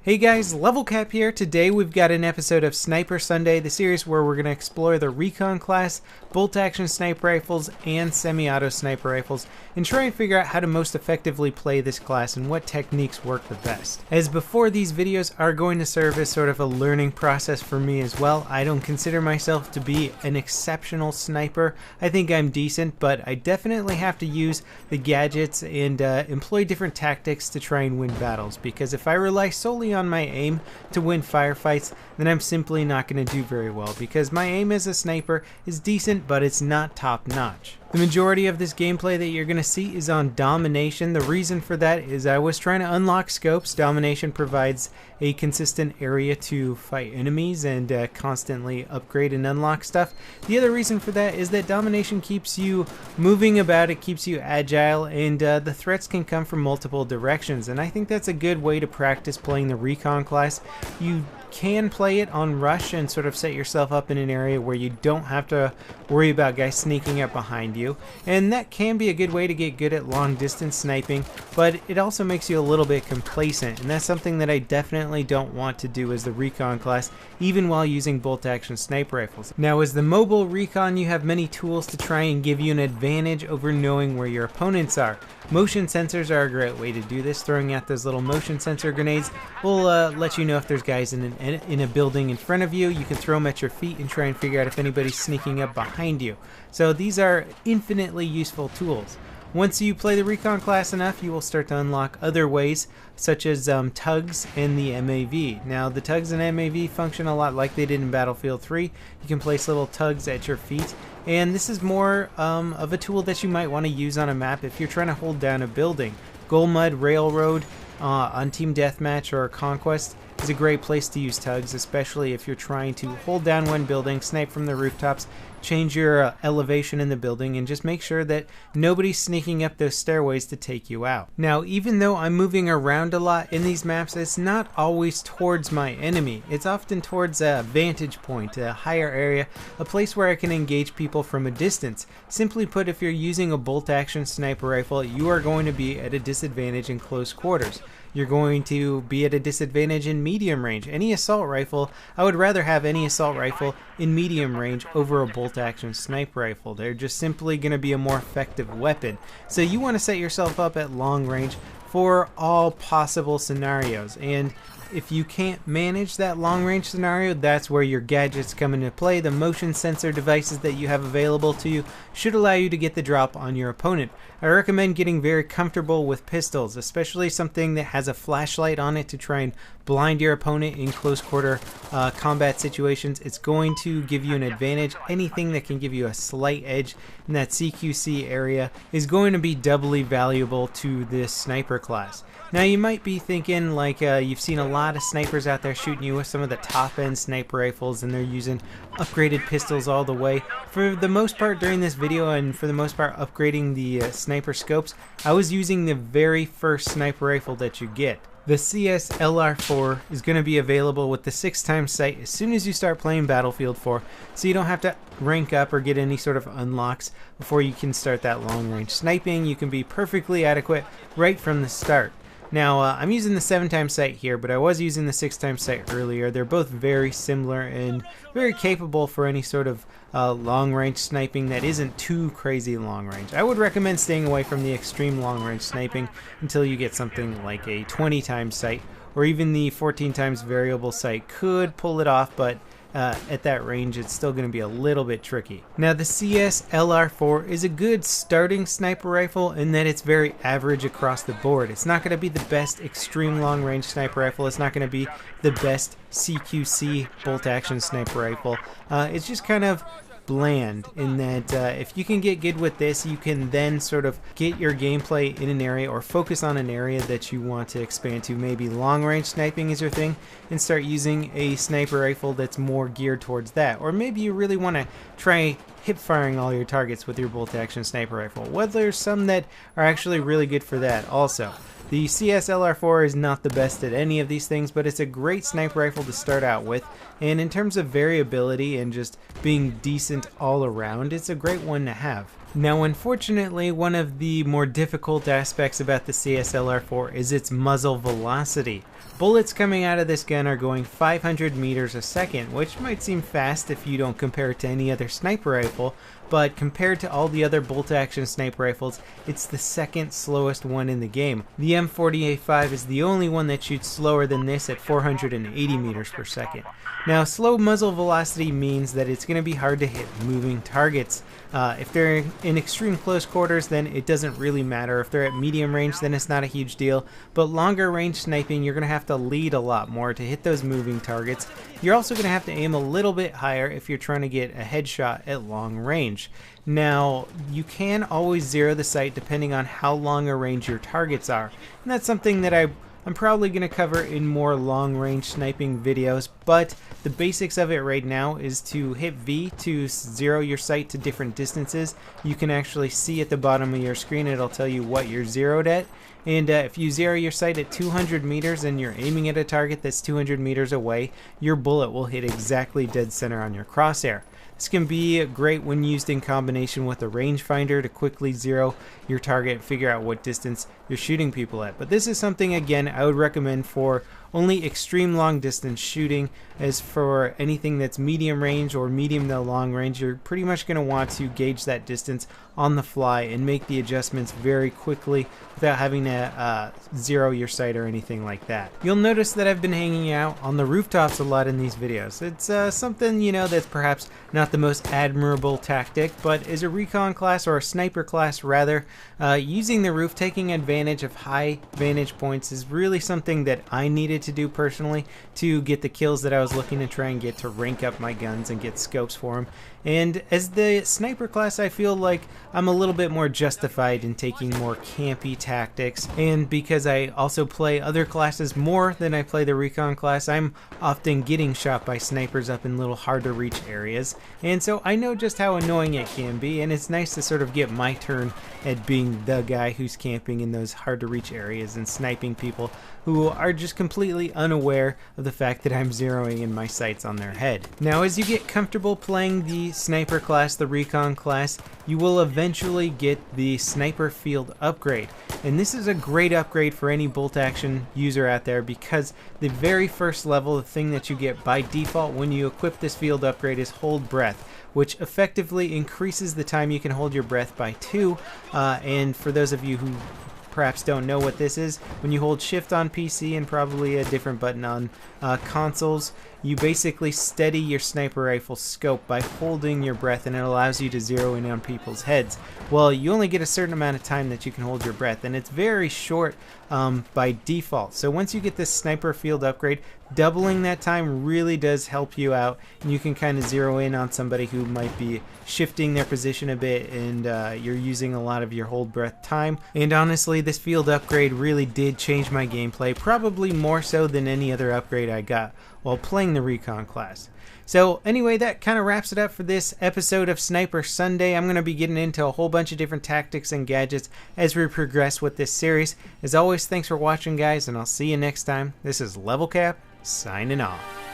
Hey guys, Level Cap here. Today we've got an episode of Sniper Sunday, the series where we're going to explore the Recon class, bolt-action sniper rifles, and semi-auto sniper rifles, and try and figure out how to most effectively play this class and what techniques work the best. As before, these videos are going to serve as sort of a learning process for me as well. I don't consider myself to be an exceptional sniper. I think I'm decent, but I definitely have to use the gadgets and employ different tactics to try and win battles, because if I rely solely on my aim to win firefights, then I'm simply not going to do very well, because my aim as a sniper is decent, but it's not top notch. The majority of this gameplay that you're going to see is on Domination. The reason for that is I was trying to unlock scopes. Domination provides a consistent area to fight enemies and constantly upgrade and unlock stuff. The other reason for that is that Domination keeps you moving about, it keeps you agile, and the threats can come from multiple directions, and I think that's a good way to practice playing the Recon class. You can play it on rush and sort of set yourself up in an area where you don't have to worry about guys sneaking up behind you, and that can be a good way to get good at long distance sniping, but it also makes you a little bit complacent, and that's something that I definitely don't want to do as the Recon class, even while using bolt action sniper rifles. Now, as the mobile Recon, you have many tools to try and give you an advantage over knowing where your opponents are. Motion sensors are a great way to do this. Throwing out those little motion sensor grenades will let you know if there's guys in a building in front of you. You can throw them at your feet and try and figure out if anybody's sneaking up behind you. So these are infinitely useful tools. Once you play the Recon class enough, you will start to unlock other ways, such as tugs and the MAV. Now, the tugs and MAV function a lot like they did in Battlefield 3. You can place little tugs at your feet, and this is more of a tool that you might want to use on a map if you're trying to hold down a building. Gold Mud, Railroad, on Team Deathmatch or Conquest is a great place to use tugs, especially if you're trying to hold down one building, snipe from the rooftops, change your elevation in the building, and just make sure that nobody's sneaking up those stairways to take you out. Now, even though I'm moving around a lot in these maps, it's not always towards my enemy. It's often towards a vantage point, a higher area, a place where I can engage people from a distance. Simply put, if you're using a bolt-action sniper rifle, you are going to be at a disadvantage in close quarters. You're going to be at a disadvantage in medium range. Any assault rifle, I would rather have any assault rifle in medium range over a bolt-action sniper rifle. They're just simply going to be a more effective weapon. So you want to set yourself up at long range for all possible scenarios, and if you can't manage that long range scenario, that's where your gadgets come into play. The motion sensor devices that you have available to you should allow you to get the drop on your opponent. I recommend getting very comfortable with pistols, especially something that has a flashlight on it to try and blind your opponent in close quarter combat situations. It's going to give you an advantage. Anything that can give you a slight edge in that CQC area is going to be doubly valuable to this sniper class. Now, you might be thinking, like, you've seen a lot of snipers out there shooting you with some of the top-end sniper rifles, and they're using upgraded pistols all the way. For the most part during this video, and for the most part upgrading the sniper scopes, I was using the very first sniper rifle that you get. The CS LR4 is going to be available with the 6x sight as soon as you start playing Battlefield 4, so you don't have to rank up or get any sort of unlocks before you can start that long-range sniping. You can be perfectly adequate right from the start. Now, I'm using the 7x sight here, but I was using the 6x sight earlier. They're both very similar and very capable for any sort of long-range sniping that isn't too crazy long-range. I would recommend staying away from the extreme long-range sniping until you get something like a 20x sight, or even the 14x variable sight could pull it off, but at that range it's still going to be a little bit tricky. Now, the CS LR4 is a good starting sniper rifle in that it's very average across the board. It's not going to be the best extreme long range sniper rifle. It's not going to be the best CQC bolt action sniper rifle. It's just kind of bland in that if you can get good with this, you can then sort of get your gameplay in an area or focus on an area that you want to expand to. Maybe long range sniping is your thing, and start using a sniper rifle that's more geared towards that. Or maybe you really want to try hip firing all your targets with your bolt action sniper rifle. Well, there's some that are actually really good for that also. The CS LR4 is not the best at any of these things, but it's a great sniper rifle to start out with, and in terms of variability and just being decent all around, it's a great one to have. Now, unfortunately, one of the more difficult aspects about the CS LR4 is its muzzle velocity. Bullets coming out of this gun are going 500 meters a second, which might seem fast if you don't compare it to any other sniper rifle, but compared to all the other bolt-action sniper rifles, it's the second slowest one in the game. The M40A5 is the only one that shoots slower than this at 480 meters per second. Now, slow muzzle velocity means that it's going to be hard to hit moving targets. If they're in extreme close quarters, then it doesn't really matter. If they're at medium range, then it's not a huge deal. But longer range sniping, you're going to have to lead a lot more to hit those moving targets. You're also going to have to aim a little bit higher if you're trying to get a headshot at long range. Now, you can always zero the sight depending on how long a range your targets are. And that's something that I'm probably going to cover in more long-range sniping videos, but the basics of it right now is to hit V to zero your sight to different distances. You can actually see at the bottom of your screen, it'll tell you what you're zeroed at. And if you zero your sight at 200 meters and you're aiming at a target that's 200 meters away, your bullet will hit exactly dead center on your crosshair. This can be great when used in combination with a rangefinder to quickly zero your target and figure out what distance you're shooting people at. But this is something, again, I would recommend for only extreme long distance shooting. As for anything that's medium range or medium to long range, you're pretty much going to want to gauge that distance on the fly and make the adjustments very quickly without having to zero your sight or anything like that. You'll notice that I've been hanging out on the rooftops a lot in these videos. It's something, you know, that's perhaps not the most admirable tactic, but as a recon class, or a sniper class rather, using the roof, taking advantage of high vantage points is really something that I needed to do personally to get the kills that I was looking to try and get to rank up my guns and get scopes for them. And as the sniper class, I feel like I'm a little bit more justified in taking more campy tactics, and because I also play other classes more than I play the recon class, I'm often getting shot by snipers up in little hard to reach areas, and so I know just how annoying it can be, and it's nice to sort of get my turn at being the guy who's camping in those hard to reach areas and sniping people who are just completely unaware of the fact that I'm zeroing in my sights on their head. Now, as you get comfortable playing the sniper class, the recon class, you will eventually get the sniper field upgrade. And this is a great upgrade for any bolt action user out there, because the very first level, the thing that you get by default when you equip this field upgrade, is hold breath, which effectively increases the time you can hold your breath by 2. And for those of you who perhaps don't know what this is, when you hold shift on PC and probably a different button on consoles, you basically steady your sniper rifle scope by holding your breath, and it allows you to zero in on people's heads. Well, you only get a certain amount of time that you can hold your breath, and it's very short by default. So once you get this sniper field upgrade, doubling that time really does help you out, and you can kind of zero in on somebody who might be shifting their position a bit, and you're using a lot of your hold breath time. And honestly, this field upgrade really did change my gameplay, probably more so than any other upgrade I got while playing the recon class. So anyway, that kind of wraps it up for this episode of Sniper Sunday. I'm going to be getting into a whole bunch of different tactics and gadgets as we progress with this series. As always, thanks for watching, guys, and I'll see you next time. This is Level Cap, signing off.